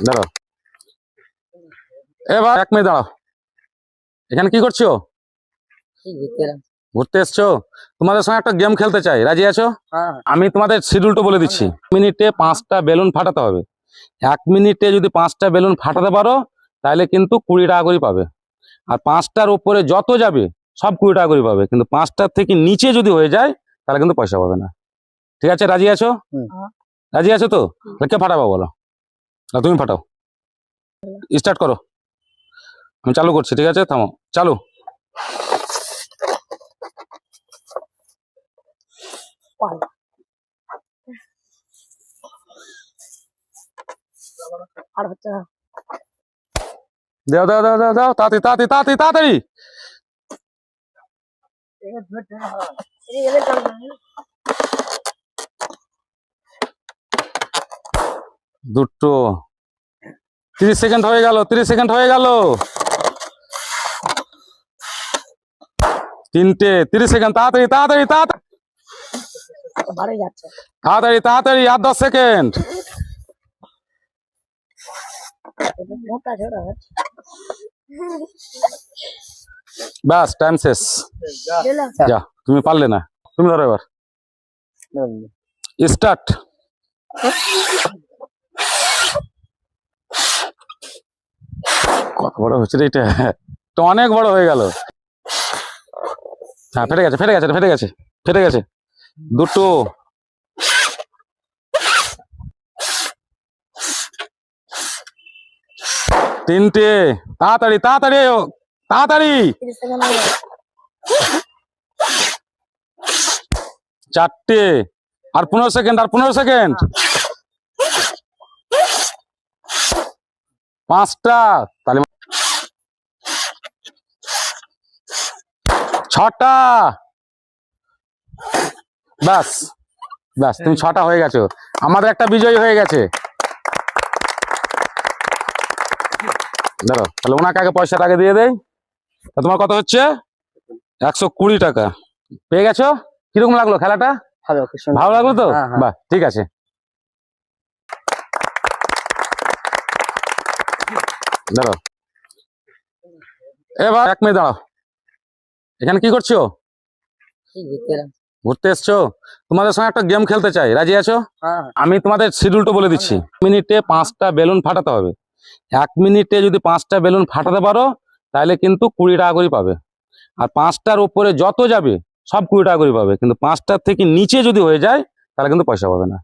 দাঁড়াও, এবার 1 মিনিট দাঁড়াও। এখানে কি করছো? ঘুরতে এসছো? তোমাদের সঙ্গে একটা গেম খেলতে চাই, রাজি আছো? আমি তোমাদের শিডিউলটা বলে দিচ্ছি। মিনিটে 5টা বেলুন ফাটাতে হবে। 1 মিনিটে যদি 5টা বেলুন ফাটাতে পারো তাহলে কিন্তু 20 টাকা করে পাবে। আর 5টার উপরে যত যাবে সব 20 টাকা করে পাবে, কিন্তু 5টার থেকে নিচে যদি হয়ে যায় তাহলে কিন্তু পয়সা পাবে না। ঠিক আছে, রাজি আছো? রাজি আছো তো? কে ফাটাবো বলো? তুমি ফাটাও, স্টার্ট করো। আমি চালু করছি, ঠিক আছে? থামো, চালু। দাও দাও দাও দাও দাও, তাড়াতাড়ি তাড়াতাড়ি তাড়াতাড়ি তাড়াতাড়ি। দুটো, 30 সেকেন্ড হয়ে গেল, 30 সেকেন্ড হয়ে গেল। 3টে, 30 সেকেন্ড, তাড়াতাড়ি তাড়াতাড়ি তাড়াতাড়ি তাড়াতাড়ি তাড়াতাড়ি, আর 10 সেকেন্ড। ব্যাস, টাইম শেষ। যা, তুমি পারলে না, তুমি ধরো এবার। স্টার্ট। কত বড় হচ্ছে রে এটা? তো অনেক বড় হয়ে গেল। হ্যাঁ, ফেটে গেছে ফেটে গেছে ফেটে গেছে ফেটে গেছে। দুটো, তিনটে, তাড়াতাড়ি তাড়াতাড়ি তাড়াতাড়ি। 4টে, আর 15 সেকেন্ড, আর 15 সেকেন্ড। 5টা, তাহলে 6টা। ব্যাস ব্যাস, তুমি 6টা হয়ে গেছো। আমাদের একটা বিজয়ী হয়ে গেছে। ধরো, তাহলে ওনাকে আগে পয়সাটা আগে দিয়ে দেয়। তোমার কত হচ্ছে? 120 টাকা পেয়ে গেছো। কিরকম লাগলো খেলাটা? ভালো লাগলো তো? বাহ, ঠিক আছে। ধরো, এবার 1 মিনিট দাঁড়াও। এখানে কি করছো? ঘুরতে এসছো? তোমাদের সঙ্গে একটা গেম খেলতে চাই, রাজি আছো? আমি তোমাদের শিডিউলটা বলে দিচ্ছি। মিনিটে 5টা বেলুন ফাটাতে হবে। 1 মিনিটে যদি 5টা বেলুন ফাটাতে পারো তাহলে কিন্তু 20 টাকা করে পাবে। আর 5টার উপরে যত যাবে সব 20 টাকা করে পাবে, কিন্তু 5টার থেকে নিচে যদি হয়ে যায় তাহলে কিন্তু পয়সা পাবে না।